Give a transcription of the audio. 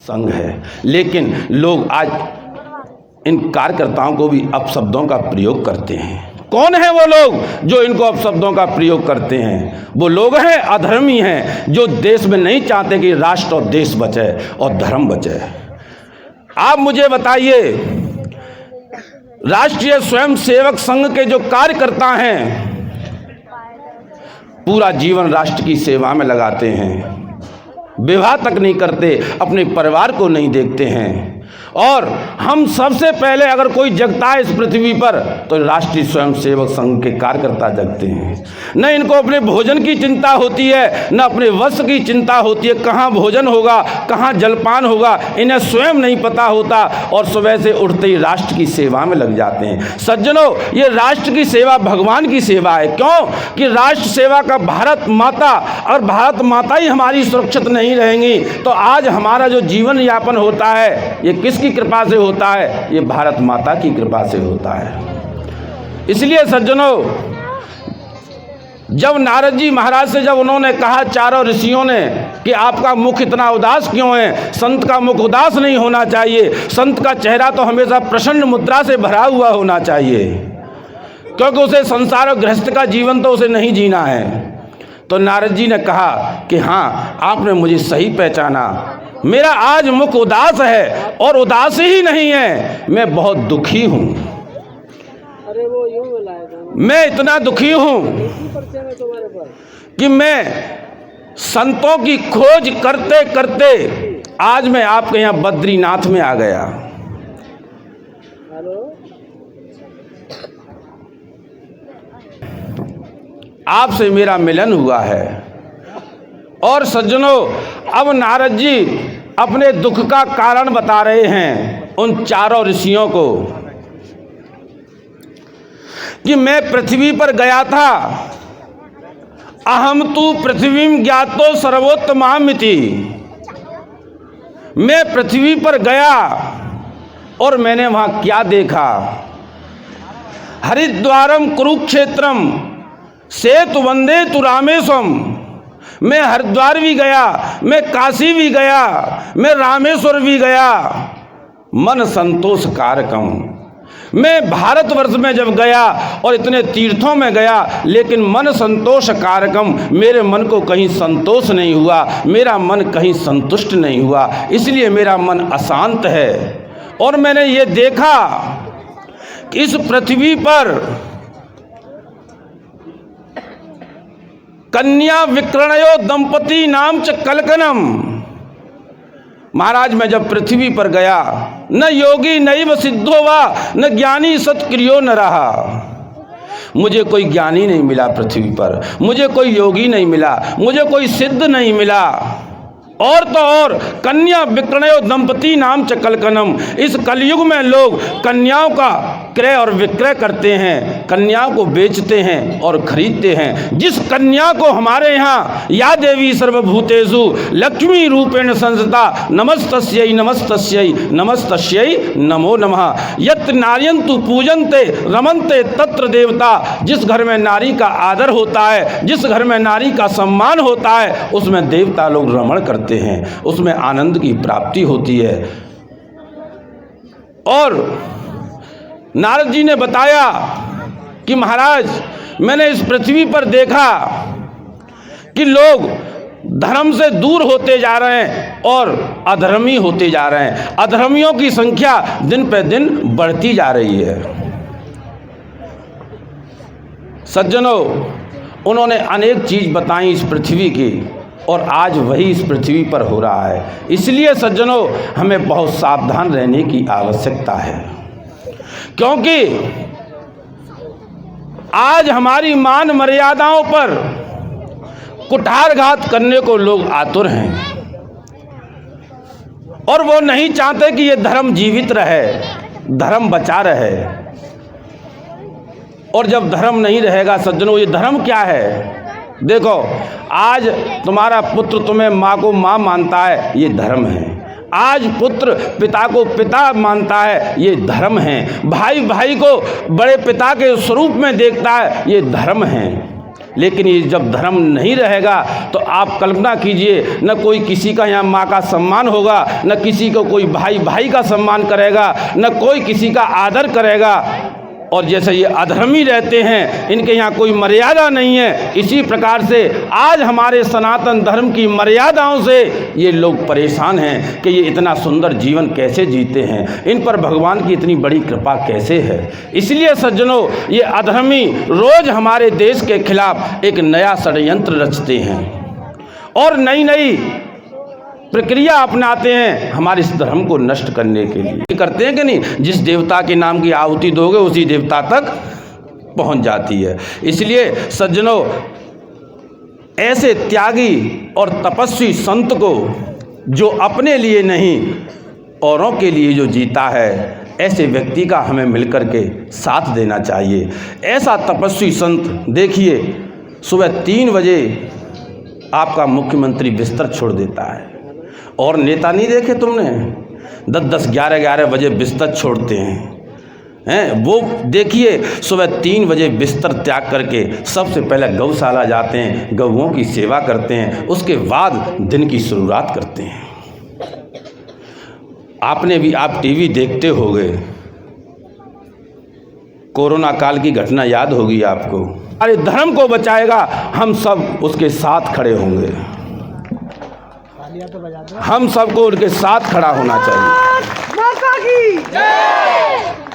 संघ है। लेकिन लोग आज इन कार्यकर्ताओं को भी अपशब्दों का प्रयोग करते हैं। कौन है वो लोग जो इनको अपशब्दों का प्रयोग करते हैं? वो लोग हैं अधर्मी हैं, जो देश में नहीं चाहते कि राष्ट्र और देश बचे और धर्म बचे। आप मुझे बताइए, राष्ट्रीय स्वयंसेवक संघ के जो कार्यकर्ता हैं पूरा जीवन राष्ट्र की सेवा में लगाते हैं, विवाह तक नहीं करते, अपने परिवार को नहीं देखते हैं। और हम सबसे पहले अगर कोई जगता है इस पृथ्वी पर तो राष्ट्रीय स्वयंसेवक संघ के कार्यकर्ता जगते हैं। न इनको अपने भोजन की चिंता होती है, न अपने वस्त्र की चिंता होती है, कहाँ भोजन होगा, कहाँ जलपान होगा, इन्हें स्वयं नहीं पता होता और सुबह से उठते ही राष्ट्र की सेवा में लग जाते हैं। सज्जनों, ये राष्ट्र की सेवा भगवान की सेवा है। क्यों कि राष्ट्र सेवा का भारत माता, और भारत माता ही हमारी सुरक्षित नहीं रहेंगी तो आज हमारा जो जीवन यापन होता है ये किसकी कृपा से होता है? ये भारत माता की कृपा से होता है। इसलिए सज्जनों, जब नारद जी महाराज से जब उन्होंने कहा चारों ऋषियों ने कि आपका मुख इतना उदास क्यों है, संत का मुख उदास नहीं होना चाहिए, संत का चेहरा तो हमेशा प्रसन्न मुद्रा से भरा हुआ होना चाहिए, क्योंकि उसे संसार और गृहस्थ का जीवन तो उसे नहीं जीना है। तो नारद जी ने कहा कि हाँ, आपने मुझे सही पहचाना, मेरा आज मुख उदास है और उदास ही नहीं है, मैं बहुत दुखी हूँ। मैं इतना दुखी हूँ कि मैं संतों की खोज करते करते आज मैं आपके यहाँ बद्रीनाथ में आ गया। आपसे मेरा मिलन हुआ है। और सज्जनों, अब नारद जी अपने दुख का कारण बता रहे हैं उन चारों ऋषियों को कि मैं पृथ्वी पर गया था, अहम तु पृथ्वीम ज्ञातो सर्वोत्तमामिति। मैं पृथ्वी पर गया और मैंने वहां क्या देखा? हरिद्वारम कुरुक्षेत्रम सेतु वंदे तु रामेश्वरम। मैं हरिद्वार भी गया, मैं काशी भी गया, मैं रामेश्वर भी गया, मन संतोष कारकम। मैं भारतवर्ष में जब गया और इतने तीर्थों में गया, लेकिन मन संतोष कारकम, मेरे मन को कहीं संतोष नहीं हुआ, मेरा मन कहीं संतुष्ट नहीं हुआ, इसलिए मेरा मन अशांत है। और मैंने ये देखा कि इस पृथ्वी पर कन्या विक्रणयो दंपति नाम च कलकनम। महाराज, मैं जब पृथ्वी पर गया, न योगी नैव सिद्धो वा न ज्ञानी सत्क्रियो न रहा। मुझे कोई ज्ञानी नहीं मिला पृथ्वी पर, मुझे कोई योगी नहीं मिला, मुझे कोई सिद्ध नहीं मिला। और तो और कन्या विक्रय दंपति नाम च कलकनम। इस कलयुग में लोग कन्याओं का क्रय और विक्रय करते हैं, कन्याओं को बेचते हैं और खरीदते हैं। जिस कन्या को हमारे यहाँ या देवी सर्वभूतेषु लक्ष्मी रूपेण संस्थिता नमस्तस्यै नमस्तस्यै नमस्तस्यै नमो नमः। यत् नार्यन्तु पूजन्ते रमन्ते तत्र देवता। जिस घर में नारी का आदर होता है, जिस घर में नारी का सम्मान होता है, उसमें देवता लोग रमण करते हैं, उसमें आनंद की प्राप्ति होती है। और नारद जी ने बताया कि महाराज, मैंने इस पृथ्वी पर देखा कि लोग धर्म से दूर होते जा रहे हैं और अधर्मी होते जा रहे हैं। अधर्मियों की संख्या दिन पे दिन बढ़ती जा रही है। सज्जनों, उन्होंने अनेक चीज बताई इस पृथ्वी की, और आज वही इस पृथ्वी पर हो रहा है। इसलिए सज्जनों, हमें बहुत सावधान रहने की आवश्यकता है, क्योंकि आज हमारी मान मर्यादाओं पर कुठारघात करने को लोग आतुर हैं, और वो नहीं चाहते कि ये धर्म जीवित रहे, धर्म बचा रहे। और जब धर्म नहीं रहेगा सज्जनों, ये धर्म क्या है? देखो, आज तुम्हारा पुत्र तुम्हें माँ को माँ मानता है, ये धर्म है। आज पुत्र पिता को पिता मानता है, ये धर्म है। भाई भाई को बड़े पिता के स्वरूप में देखता है, ये धर्म है। लेकिन ये जब धर्म नहीं रहेगा तो आप कल्पना कीजिए, न कोई किसी का यहाँ माँ का सम्मान होगा, न किसी को कोई भाई भाई का सम्मान करेगा, न कोई किसी का आदर करेगा। और जैसे ये अधर्मी रहते हैं, इनके यहाँ कोई मर्यादा नहीं है, इसी प्रकार से आज हमारे सनातन धर्म की मर्यादाओं से ये लोग परेशान हैं कि ये इतना सुंदर जीवन कैसे जीते हैं, इन पर भगवान की इतनी बड़ी कृपा कैसे है। इसलिए सज्जनों, ये अधर्मी रोज़ हमारे देश के खिलाफ एक नया षड्यंत्र रचते हैं और नई नई प्रक्रिया अपनाते हैं हमारे इस धर्म को नष्ट करने के लिए। करते हैं कि नहीं, जिस देवता के नाम की आहुति दोगे उसी देवता तक पहुंच जाती है। इसलिए सज्जनों, ऐसे त्यागी और तपस्वी संत को जो अपने लिए नहीं औरों के लिए जो जीता है, ऐसे व्यक्ति का हमें मिलकर के साथ देना चाहिए। ऐसा तपस्वी संत देखिए, सुबह 3 बजे आपका मुख्यमंत्री बिस्तर छोड़ देता है, और नेता नहीं देखे तुमने 10-10, 11-11 बजे बिस्तर छोड़ते हैं। वो देखिए सुबह 3 बजे बिस्तर त्याग करके सबसे पहले गौशाला जाते हैं, गौओं की सेवा करते हैं, उसके बाद दिन की शुरुआत करते हैं। आपने भी, आप टीवी देखते होंगे, कोरोना काल की घटना याद होगी आपको। अरे धर्म को बचाएगा, हम सब उसके साथ खड़े होंगे, हम सबको उनके साथ खड़ा होना चाहिए। माता की जय।